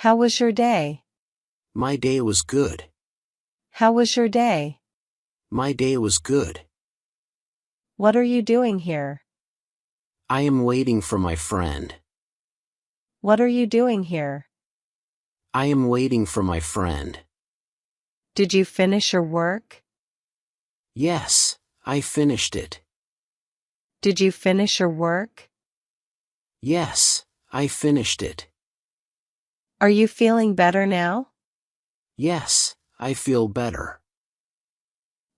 How was your day? My day was good. How was your day? My day was good. What are you doing here? I am waiting for my friend. What are you doing here? I am waiting for my friend. Did you finish your work? Yes, I finished it. Did you finish your work? Yes, I finished it. Are you feeling better now? Yes, I feel better.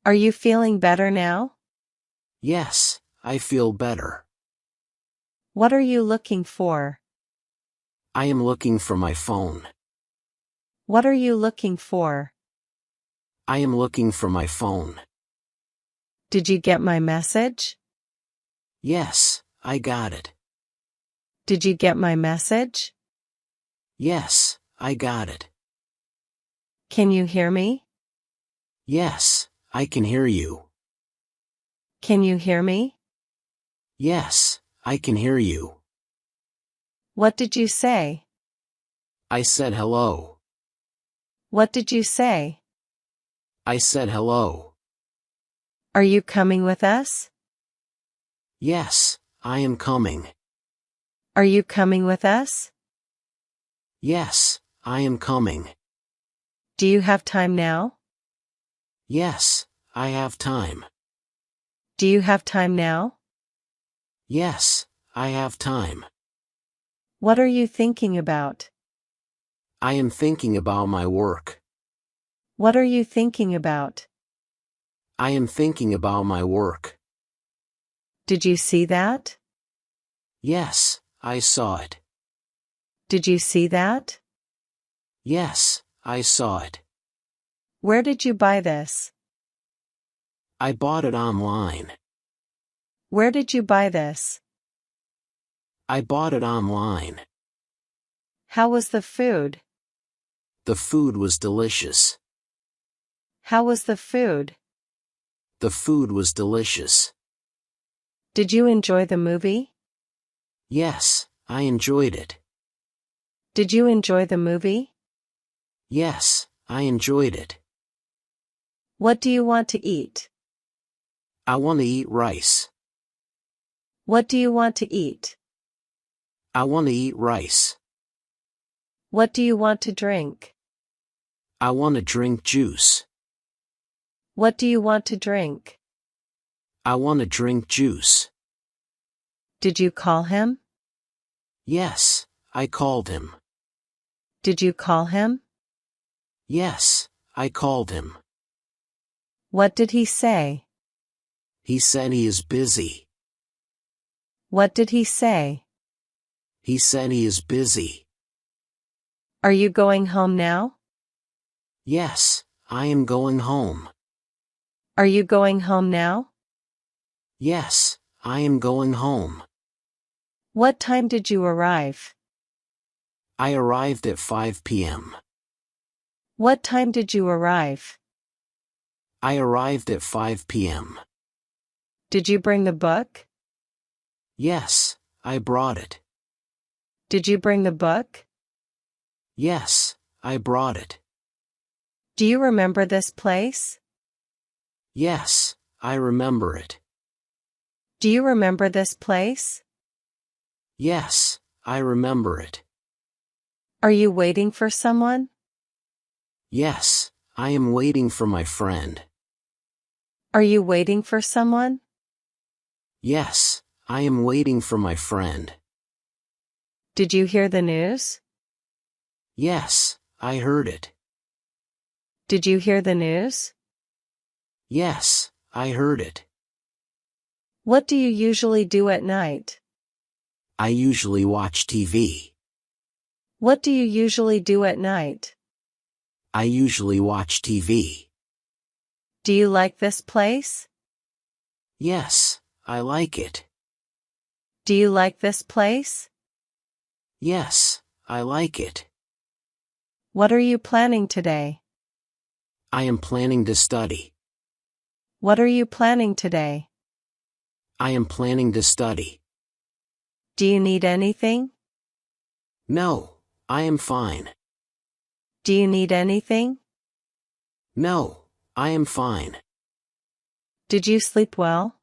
Are you feeling better now? Yes, I feel better. What are you looking for? I am looking for my phone. What are you looking for? I am looking for my phone. Did you get my message? Yes, I got it. Did you get my message? Yes, I got it. Can you hear me? Yes, I can hear you. Can you hear me? Yes, I can hear you. What did you say? I said hello. What did you say? I said hello. Are you coming with us? Yes, I am coming. Are you coming with us? Yes, I am coming. Do you have time now? Yes, I have time. Do you have time now? Yes, I have time. What are you thinking about? I am thinking about my work. What are you thinking about? I am thinking about my work. Did you see that? Yes, I saw it. Did you see that? Yes, I saw it. Where did you buy this? I bought it online. Where did you buy this? I bought it online. How was the food? The food was delicious. How was the food? The food was delicious. Did you enjoy the movie? Yes, I enjoyed it. Did you enjoy the movie? Yes, I enjoyed it. What do you want to eat? I want to eat rice. What do you want to eat? I want to eat rice. What do you want to drink? I want to drink juice. What do you want to drink? I want to drink juice. Did you call him? Yes, I called him. Did you call him? Yes, I called him. What did he say? He said he is busy. What did he say? He said he is busy. Are you going home now? Yes, I am going home. Are you going home now? Yes, I am going home. What time did you arrive? I arrived at 5 p.m. What time did you arrive? I arrived at 5 p.m. Did you bring the book? Yes, I brought it. Did you bring the book? Yes, I brought it. Do you remember this place? Yes, I remember it. Do you remember this place? Yes, I remember it. Are you waiting for someone? Yes, I am waiting for my friend. Are you waiting for someone? Yes, I am waiting for my friend. Did you hear the news? Yes, I heard it. Did you hear the news? Yes, I heard it. What do you usually do at night? I usually watch TV. What do you usually do at night? I usually watch TV. Do you like this place? Yes, I like it. Do you like this place? Yes, I like it. What are you planning today? I am planning to study. What are you planning today? I am planning to study. Do you need anything? No, I am fine. Do you need anything? No, I am fine. Did you sleep well?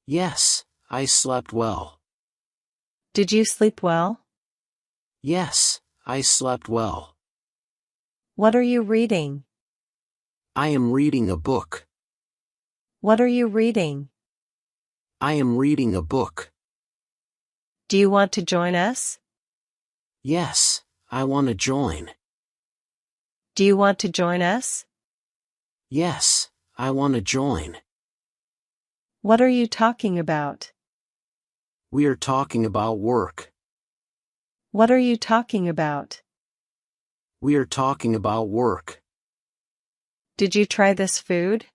Yes, I slept well. Did you sleep well? Yes, I slept well. What are you reading? I am reading a book. What are you reading? I am reading a book. Do you want to join us? Yes, I want to join. Do you want to join us? Yes, I want to join. What are you talking about? We are talking about work. What are you talking about? We are talking about work. Did you try this food?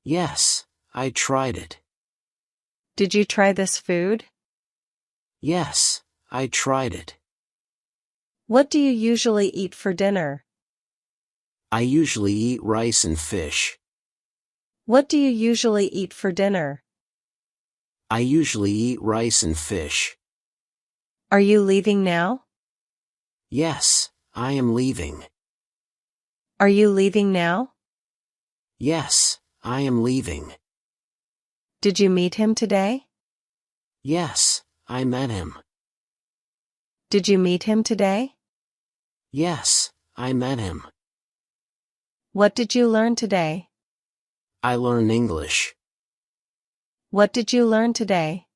Yes, I tried it. Did you try this food? Yes, I tried it. What do you usually eat for dinner? I usually eat rice and fish. What do you usually eat for dinner? I usually eat rice and fish. Are you leaving now? Yes, I am leaving. Are you leaving now? Yes, I am leaving. Did you meet him today? Yes, I met him. Did you meet him today? Yes, I met him. What did you learn today? I learned English. What did you learn today?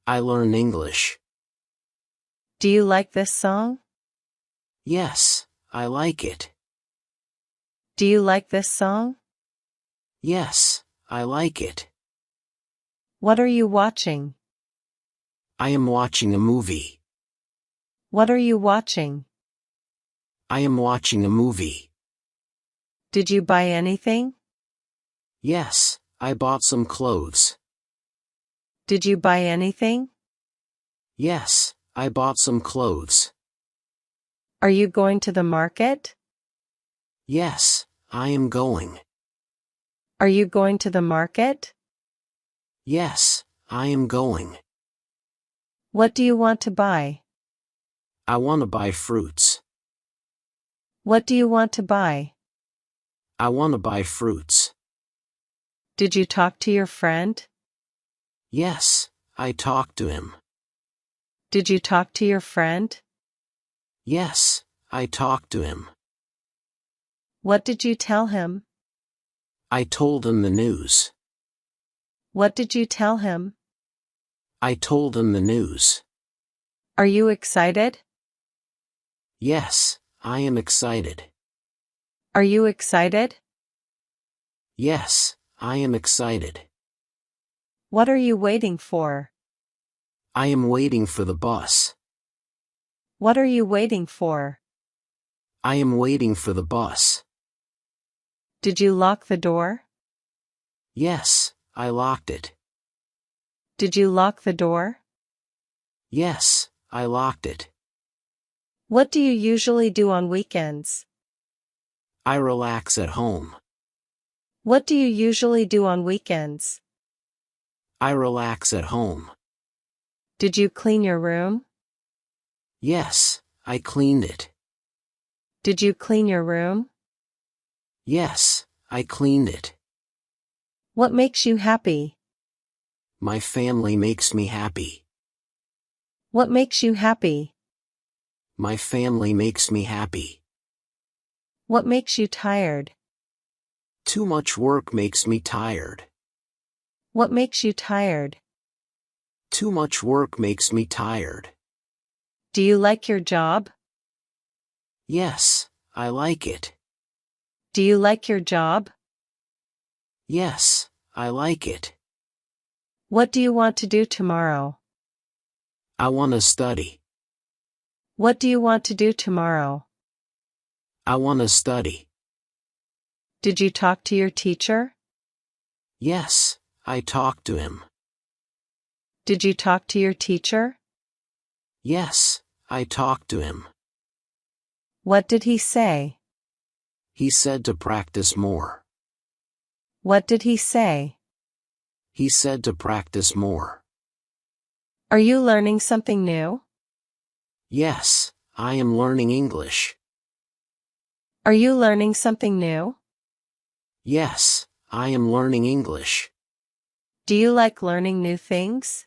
I learned English. Do you like this song? Yes, I like it. Do you like this song? Yes, I like it. What are you watching? I am watching a movie. What are you watching? I am watching a movie. Did you buy anything? Yes, I bought some clothes. Did you buy anything? Yes, I bought some clothes. Are you going to the market? Yes, I am going. Are you going to the market? Yes, I am going. What do you want to buy? I want to buy fruits. What do you want to buy? I want to buy fruits. Did you talk to your friend? Yes, I talked to him. Did you talk to your friend? Yes, I talked to him. What did you tell him? I told him the news. What did you tell him? I told him the news. Are you excited? Yes, I am excited. Are you excited? Yes, I am excited. What are you waiting for? I am waiting for the bus. What are you waiting for? I am waiting for the bus. Did you lock the door? Yes, I locked it. Did you lock the door? Yes, I locked it. What do you usually do on weekends? I relax at home. What do you usually do on weekends? I relax at home. Did you clean your room? Yes, I cleaned it. Did you clean your room? Yes, I cleaned it. What makes you happy? My family makes me happy. What makes you happy? My family makes me happy. What makes you tired? Too much work makes me tired. What makes you tired? Too much work makes me tired. Do you like your job? Yes, I like it. Do you like your job? Yes, I like it. What do you want to do tomorrow? I want to study. What do you want to do tomorrow? I want to study. Did you talk to your teacher? Yes, I talked to him. Did you talk to your teacher? Yes, I talked to him. What did he say? He said to practice more. What did he say? He said to practice more. Are you learning something new? Yes, I am learning English. Are you learning something new? Yes, I am learning English. Do you like learning new things?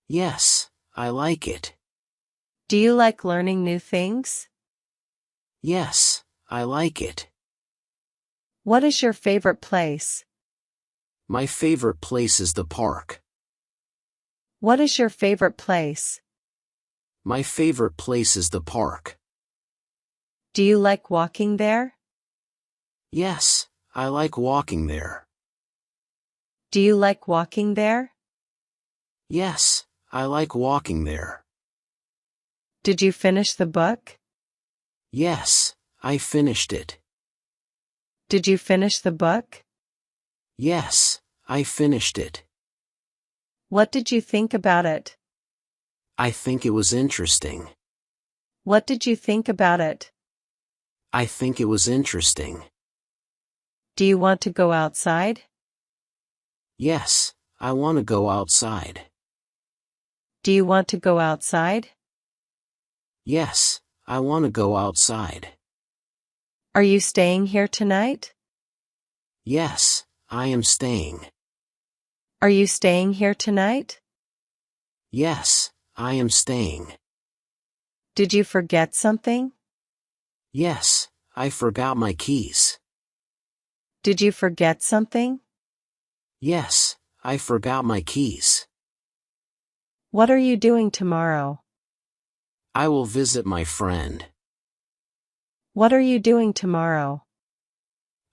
Yes, I like it. Do you like learning new things? Yes, I like it. What is your favorite place? My favorite place is the park. What is your favorite place? My favorite place is the park. Do you like walking there? Yes, I like walking there. Do you like walking there? Yes, I like walking there. Did you finish the book? Yes, I finished it. Did you finish the book? Yes, I finished it. What did you think about it? I think it was interesting. What did you think about it? I think it was interesting. Do you want to go outside? Yes, I want to go outside. Do you want to go outside? Yes, I want to go outside. Are you staying here tonight? Yes, I am staying. Are you staying here tonight? Yes, I am staying. Did you forget something? Yes, I forgot my keys. Did you forget something? Yes, I forgot my keys. What are you doing tomorrow? I will visit my friend. What are you doing tomorrow?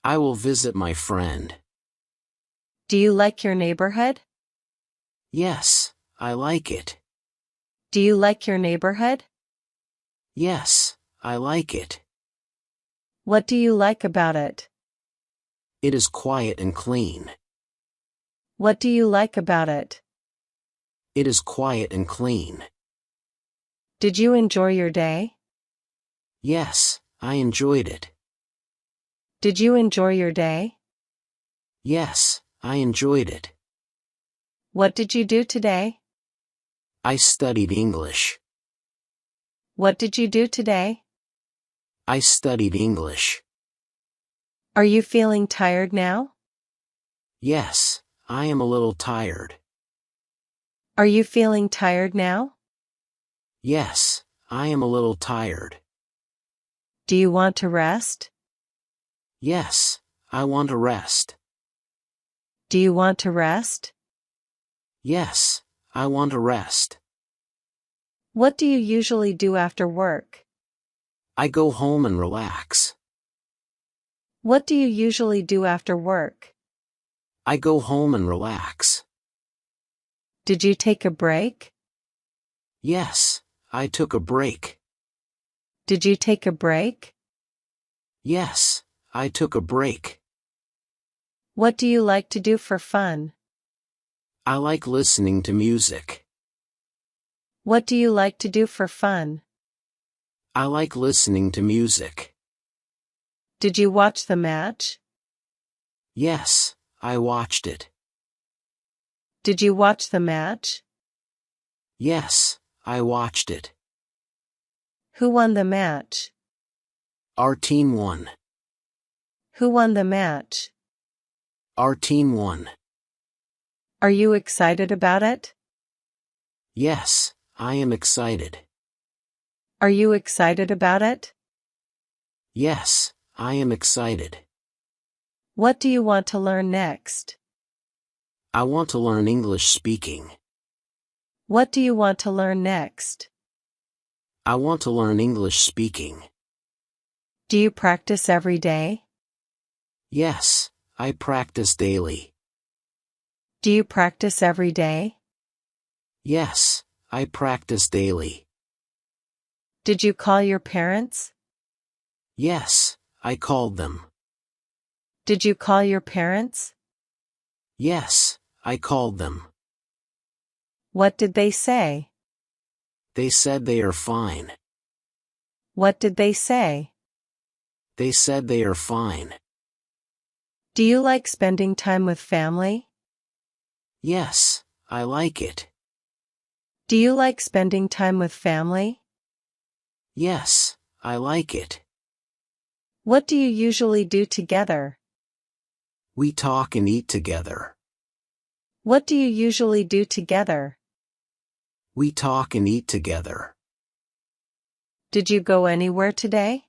I will visit my friend. Do you like your neighborhood? Yes, I like it. Do you like your neighborhood? Yes, I like it. What do you like about it? It is quiet and clean. What do you like about it? It is quiet and clean. Did you enjoy your day? Yes, I enjoyed it. Did you enjoy your day? Yes, I enjoyed it. What did you do today? I studied English. What did you do today? I studied English. Are you feeling tired now? Yes, I am a little tired. Are you feeling tired now? Yes, I am a little tired. Do you want to rest? Yes, I want to rest. Do you want to rest? Yes, I want to rest. What do you usually do after work? I go home and relax. What do you usually do after work? I go home and relax. Did you take a break? Yes, I took a break. Did you take a break? Yes, I took a break. What do you like to do for fun? I like listening to music. What do you like to do for fun? I like listening to music. Did you watch the match? Yes, I watched it. Did you watch the match? Yes, I watched it. Who won the match? Our team won. Who won the match? Our team won. Are you excited about it? Yes, I am excited. Are you excited about it? Yes, I am excited. What do you want to learn next? I want to learn English speaking. What do you want to learn next? I want to learn English speaking. Do you practice every day? Yes, I practice daily. Do you practice every day? Yes, I practice daily. Did you call your parents? Yes, I called them. Did you call your parents? Yes, I called them. What did they say? They said they are fine. What did they say? They said they are fine. Do you like spending time with family? Yes, I like it. Do you like spending time with family? Yes, I like it. What do you usually do together? We talk and eat together. What do you usually do together? We talk and eat together. Did you go anywhere today?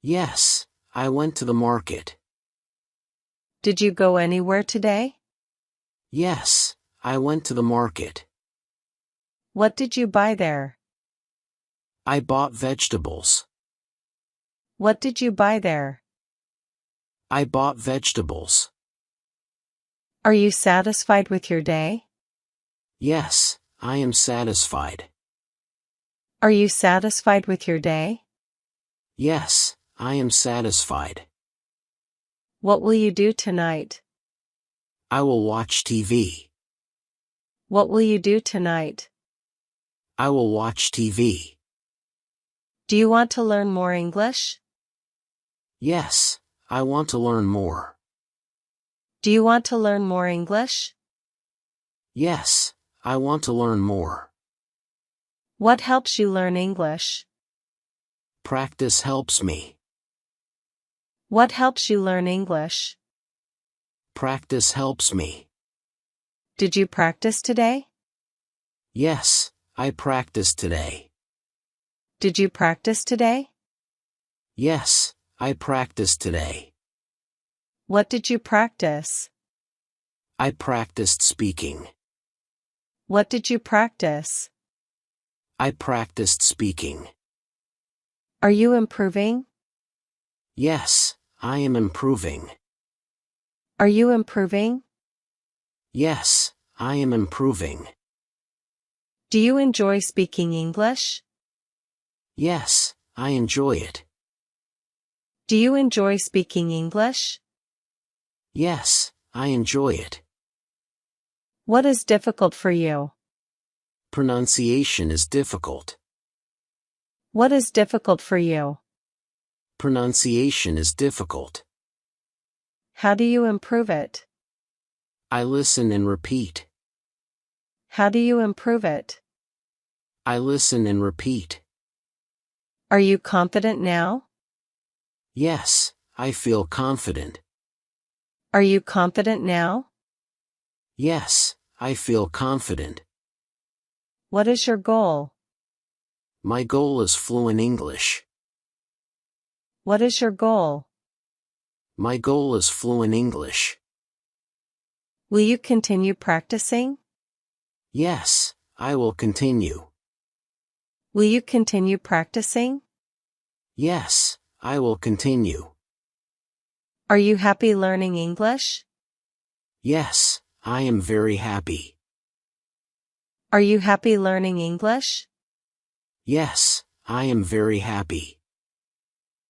Yes, I went to the market. Did you go anywhere today? Yes, I went to the market. What did you buy there? I bought vegetables. What did you buy there? I bought vegetables. Are you satisfied with your day? Yes, I am satisfied. Are you satisfied with your day? Yes, I am satisfied. What will you do tonight? I will watch TV. What will you do tonight? I will watch TV. Do you want to learn more English? Yes, I want to learn more. Do you want to learn more English? Yes, I want to learn more. What helps you learn English? Practice helps me. What helps you learn English? Practice helps me. Did you practice today? Yes, I practiced today. Did you practice today? Yes, I practiced today. What did you practice? I practiced speaking. What did you practice? I practiced speaking. Are you improving? Yes, I am improving. Are you improving? Yes, I am improving. Do you enjoy speaking English? Yes, I enjoy it. Do you enjoy speaking English? Yes, I enjoy it. What is difficult for you? Pronunciation is difficult. What is difficult for you? Pronunciation is difficult. How do you improve it? I listen and repeat. How do you improve it? I listen and repeat. Are you confident now? Yes, I feel confident. Are you confident now? Yes, I feel confident. What is your goal? My goal is fluent English. What is your goal? My goal is fluent English. Will you continue practicing? Yes, I will continue. Will you continue practicing? Yes, I will continue. Are you happy learning English? Yes, I am very happy. Are you happy learning English? Yes, I am very happy.